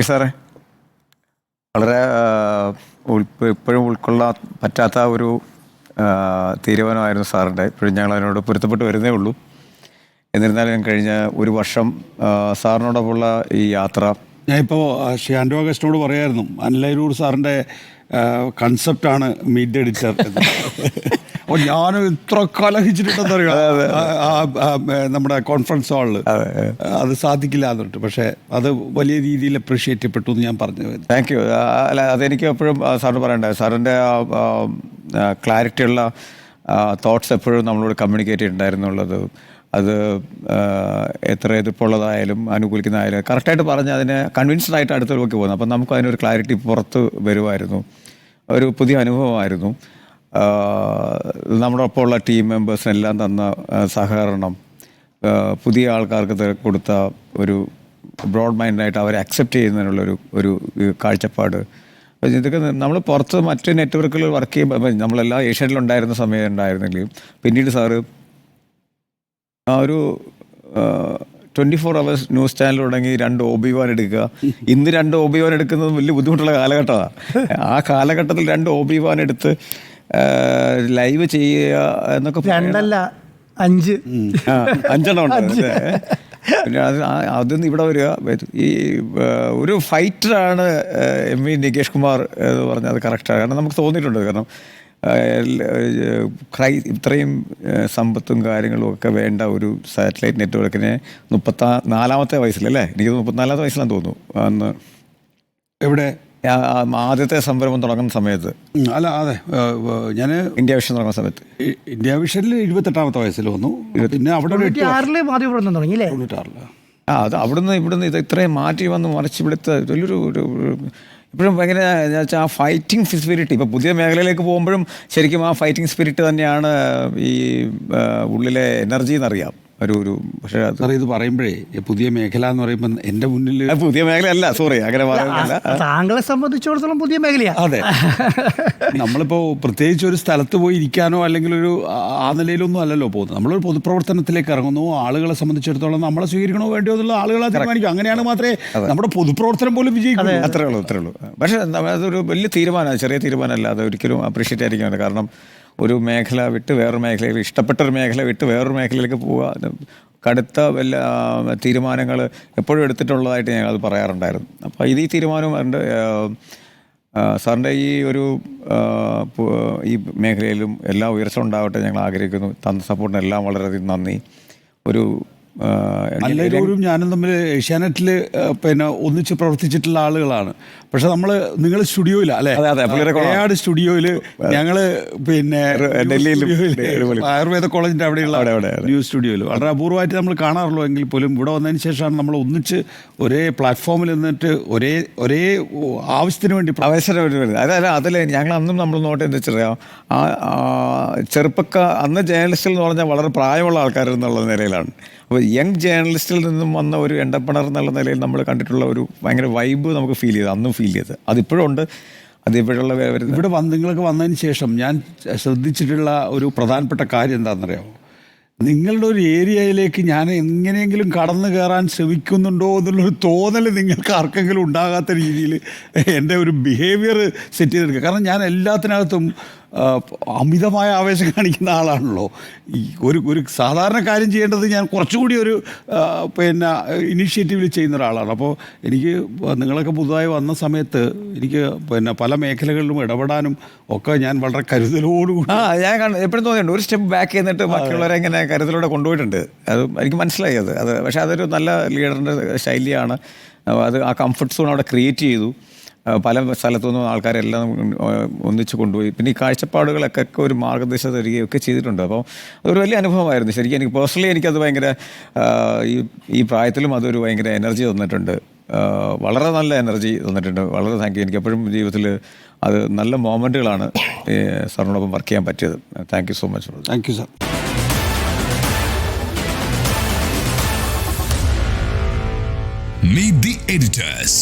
സാറേ, വളരെ ഇപ്പോഴും ഉൾക്കൊള്ളാൻ പറ്റാത്ത ഒരു തീരുമാനമായിരുന്നു സാറിൻ്റെ. ഇപ്പോഴും ഞങ്ങൾ അതിനോട് പൊരുത്തപ്പെട്ട് വരുന്നേ ഉള്ളൂ. എന്നിരുന്നാലും കഴിഞ്ഞ ഒരു വർഷം സാറിനോടൊപ്പമുള്ള ഈ യാത്ര, ഞാൻ ഇപ്പോൾ ഷിയാൻഡോ അഗസ്റ്റിനോട് പറയായിരുന്നു, അനിലൂർ സാറിൻ്റെ കൺസെപ്റ്റാണ് മീറ്റ് ദ എഡിറ്റർ. അപ്പോൾ ഞാൻ ഇത്ര കലഹിച്ചിട്ടുണ്ടെന്നറിയാം നമ്മുടെ കോൺഫറൻസ് ഹാളിൽ. അത് സാധിക്കില്ല എന്നിട്ട്, പക്ഷേ അത് വലിയ രീതിയിൽ അപ്രീഷിയേറ്റ് ചെയ്യപ്പെട്ടു എന്ന് ഞാൻ പറഞ്ഞു. Thank you. അല്ല, അതെനിക്ക് എപ്പോഴും സാറിന് പറയണ്ടേ, സാറിൻ്റെ ക്ലാരിറ്റിയുള്ള തോട്ട്സ് എപ്പോഴും നമ്മളോട് കമ്മ്യൂണിക്കേറ്റ് ചെയ്തിട്ടുണ്ടായിരുന്നുള്ളത്. അത് എത്ര എതിർപ്പുള്ളതായാലും അനുകൂലിക്കുന്നതായാലും കറക്റ്റായിട്ട് പറഞ്ഞ് അതിനെ കൺവിൻസ്ഡ് ആയിട്ട് അടുത്തേക്ക് പോകുന്നു. അപ്പം നമുക്ക് അതിനൊരു ക്ലാരിറ്റി പുറത്ത് വരുമായിരുന്നു. ഒരു പുതിയ അനുഭവമായിരുന്നു. നമ്മുടെ ഒപ്പമുള്ള ടീം മെമ്പേഴ്സിനെല്ലാം തന്ന സഹകരണം, പുതിയ ആൾക്കാർക്ക് കൊടുത്ത ഒരു ബ്രോഡ് മൈൻഡായിട്ട് അവരെ അക്സെപ്റ്റ് ചെയ്യുന്നതിനുള്ളൊരു കാഴ്ചപ്പാട്, ഇതൊക്കെ നമ്മൾ പുറത്ത് മറ്റ് നെറ്റ്വർക്കുകൾ വർക്ക് ചെയ്യുമ്പോൾ നമ്മളെല്ലാം ഏഷ്യാനെറ്റിലുണ്ടായിരുന്ന സമയം ഉണ്ടായിരുന്നെങ്കിലും പിന്നീട് സാറ് ഒരു 24 hours ന്യൂസ് ചാനൽ തുടങ്ങി 2 OB1 എടുക്കുക. ഇന്ന് 2 OB1 എടുക്കുന്നത് വലിയ ബുദ്ധിമുട്ടുള്ള കാലഘട്ടമാണ്. ആ കാലഘട്ടത്തിൽ 2 OB1 എടുത്ത് ലൈവ് ചെയ്യുക എന്നൊക്കെ 5 ഉണ്ട്. പിന്നെ അതൊന്നും ഇവിടെ വരിക. ഈ ഒരു ഫൈറ്ററാണ് MV നികേഷ് കുമാർ എന്ന് പറഞ്ഞാൽ അത് കറക്റ്റാണ്. കാരണം നമുക്ക് തോന്നിയിട്ടുണ്ട്, കാരണം ഇത്രയും സമ്പത്തും കാര്യങ്ങളും ഒക്കെ വേണ്ട ഒരു സാറ്റലൈറ്റ് നെറ്റ്വർക്കിനെ 34-ാമത്തെ വയസ്സിലല്ലേ, എനിക്ക് 34-ാമത്തെ വയസ്സിലാന്ന് തോന്നുന്നു അന്ന് എവിടെ ആദ്യത്തെ സംരംഭം തുടങ്ങുന്ന സമയത്ത്. അല്ല, അതെ, ഞാൻ ഇന്ത്യ വിഷൻ തുടങ്ങുന്ന സമയത്ത് ഇന്ത്യ വിഷനിൽ 28-ാമത്തെ വയസ്സിൽ വന്നു. പിന്നെ അവിടെ അത് ഇവിടുന്ന് ഇത് ഇത്രയും മാറ്റി വന്ന് മറിച്ച് ഇവിടുത്തെ വലിയൊരു ഇപ്പോഴും ഭയങ്കര ആ ഫൈറ്റിംഗ് സ്പിരിറ്റ്, ഇപ്പോൾ പുതിയ മേഖലയിലേക്ക് പോകുമ്പോഴും ശരിക്കും ആ ഫൈറ്റിംഗ് സ്പിരിറ്റ് തന്നെയാണ് ഈ ഉള്ളിലെ എനർജി എന്നറിയാം. പക്ഷേ ഇത് പറയുമ്പോഴേ പുതിയ മേഖല എന്ന് പറയുമ്പോൾ എൻ്റെ മുന്നിൽ പുതിയ മേഖലയല്ല, സോറി അങ്ങനെ പറയുന്നില്ല, താങ്കളെ സംബന്ധിച്ചിടത്തോളം പുതിയ മേഖലയാണ്. അതെ, നമ്മളിപ്പോൾ പ്രത്യേകിച്ച് ഒരു സ്ഥലത്ത് പോയി ഇരിക്കാനോ അല്ലെങ്കിൽ ആ നിലയിലൊന്നും അല്ലല്ലോ പോകുന്നത്. നമ്മളൊരു പൊതുപ്രവർത്തനത്തിലേക്ക് ഇറങ്ങുന്നു. ആളുകളെ സംബന്ധിച്ചിടത്തോളം നമ്മളെ സ്വീകരിക്കണോ വേണ്ടിയോ എന്നുള്ള ആളുകളെ തീരുമാനിക്കും. അങ്ങനെയാണ് മാത്രമേ നമ്മുടെ പൊതുപ്രവർത്തനം പോലും വിജയിക്കൂ. അത്രേ ഉള്ളൂ. പക്ഷേ അതൊരു വലിയ തീരുമാനമാണ്, ചെറിയ തീരുമാനമല്ല. അത് ഒരിക്കലും അപ്രീഷിയേറ്റ് ആയിരിക്കും. കാരണം ഒരു മേഖല വിട്ട് വേറൊരു മേഖലയിൽ, ഇഷ്ടപ്പെട്ടൊരു മേഖല വിട്ട് വേറൊരു മേഖലയിലേക്ക് പോവുക, കടുത്ത വല്ല തീരുമാനങ്ങൾ എപ്പോഴും എടുത്തിട്ടുള്ളതായിട്ട് ഞങ്ങളത് പറയാറുണ്ടായിരുന്നു. അപ്പോൾ ഈ തീരുമാനവും ഉണ്ട്. സാറിൻ്റെ ഈ ഈ മേഖലയിലും എല്ലാ ഉയർച്ച ഉണ്ടാവട്ടെ ഞങ്ങൾ ആഗ്രഹിക്കുന്നു. തന്ന സപ്പോർട്ടിനെല്ലാം വളരെയധികം നന്ദി. എല്ലാവരും ഞാനും തമ്മിൽ ഏഷ്യാനെറ്റിൽ പിന്നെ ഒന്നിച്ച് പ്രവർത്തിച്ചിട്ടുള്ള ആളുകളാണ്. പക്ഷെ നിങ്ങൾ സ്റ്റുഡിയോയില അല്ലേ? ഏയാട് സ്റ്റുഡിയോയിൽ ഞങ്ങൾ പിന്നെ ഡൽഹിയിൽ ആയുർവേദ കോളേജിൻ്റെ അവിടെയുള്ള ന്യൂസ് സ്റ്റുഡിയോയിൽ വളരെ അപൂർവമായിട്ട് നമ്മൾ കാണാറുള്ളൂ. എങ്കിൽ പോലും ഇവിടെ വന്നതിന് ശേഷമാണ് നമ്മൾ ഒന്നിച്ച് ഒരേ പ്ലാറ്റ്ഫോമിൽ നിന്നിട്ട് ഒരേ ആവശ്യത്തിന് വേണ്ടി വരുന്നത്. അതായത് അതിൽ ഞങ്ങൾ അന്നും നമ്മൾ നോട്ട് എന്താ വെച്ചറിയാം, അന്ന് ജേർണലിസ്റ്റിൽ എന്ന് പറഞ്ഞാൽ വളരെ പ്രായമുള്ള ആൾക്കാർ എന്നുള്ള നിലയിലാണ്. അപ്പോൾ യങ് ജേർണലിസ്റ്റിൽ നിന്നും വന്ന ഒരു എൻ്റർപ്രണർ എന്നുള്ള നിലയിൽ നമ്മൾ കണ്ടിട്ടുള്ള ഒരു ഭയങ്കര വൈബ് നമുക്ക് ഫീൽ ചെയ്ത്, അന്നും ഫീൽ ചെയ്ത്, അതിപ്പോഴും ഉണ്ട്. അതിപ്പോഴുള്ള ഇവിടെ നിങ്ങൾക്ക് വന്നതിന് ശേഷം ഞാൻ ശ്രദ്ധിച്ചിട്ടുള്ള ഒരു പ്രധാനപ്പെട്ട കാര്യം എന്താണെന്നറിയാമോ? നിങ്ങളുടെ ഒരു ഏരിയയിലേക്ക് ഞാൻ എങ്ങനെയെങ്കിലും കടന്നു കയറാൻ ശ്രമിക്കുന്നുണ്ടോ എന്നുള്ളൊരു തോന്നൽ നിങ്ങൾക്ക് ആർക്കെങ്കിലും ഉണ്ടാകാത്ത രീതിയിൽ എൻ്റെ ഒരു ബിഹേവിയർ സെറ്റ് ചെയ്തെടുക്കുക. കാരണം ഞാൻ എല്ലാത്തിനകത്തും അമിതമായ ആവേശം കാണിക്കുന്ന ആളാണല്ലോ. ഈ ഒരു സാധാരണ കാര്യം ചെയ്യേണ്ടത് ഞാൻ കുറച്ചുകൂടി ഒരു പിന്നെ ഇനീഷ്യേറ്റീവിൽ ചെയ്യുന്ന ഒരാളാണ്. അപ്പോൾ എനിക്ക് നിങ്ങളൊക്കെ പുതുതായി വന്ന സമയത്ത് എനിക്ക് പിന്നെ പല മേഖലകളിലും ഇടപെടാനും ഒക്കെ ഞാൻ വളരെ കരുതലോടുകൂടി ഞാൻ എപ്പോഴും തോന്നിയിട്ടുണ്ട്. ഒരു സ്റ്റെപ്പ് ബാക്ക് ചെയ്തിട്ട് ബാക്കിയുള്ളവരെ എങ്ങനെ കരുതലോടെ കൊണ്ടുപോയിട്ടുണ്ട്. അത് എനിക്ക് മനസ്സിലായി. അത് പക്ഷേ അതൊരു നല്ല ലീഡറിൻ്റെ ശൈലിയാണ്. അത് ആ കംഫർട്ട് സോൺ അവിടെ ക്രിയേറ്റ് ചെയ്തു. പല സ്ഥലത്തു നിന്നും ആൾക്കാരെല്ലാം ഒന്നിച്ച് കൊണ്ടുപോയി. പിന്നെ ഈ കാഴ്ചപ്പാടുകളൊക്കെ ഒരു മാർഗ്ഗദർശനം തരികയൊക്കെ ചെയ്തിട്ടുണ്ട്. അപ്പോൾ അതൊരു വലിയ അനുഭവമായിരുന്നു ശരിക്കും. എനിക്ക് പേഴ്സണലി എനിക്കത് ഭയങ്കര ഈ പ്രായത്തിലും അതൊരു ഭയങ്കര എനർജി തന്നിട്ടുണ്ട്. വളരെ നല്ല എനർജി തന്നിട്ടുണ്ട്. വളരെ താങ്ക് യു. എനിക്ക് എപ്പോഴും ജീവിതത്തിൽ അത് നല്ല മൊമെൻറ്റുകളാണ് സാറിനോടൊപ്പം വർക്ക് ചെയ്യാൻ പറ്റിയത്. Thank you so much. Thank you sir. Meet the editors.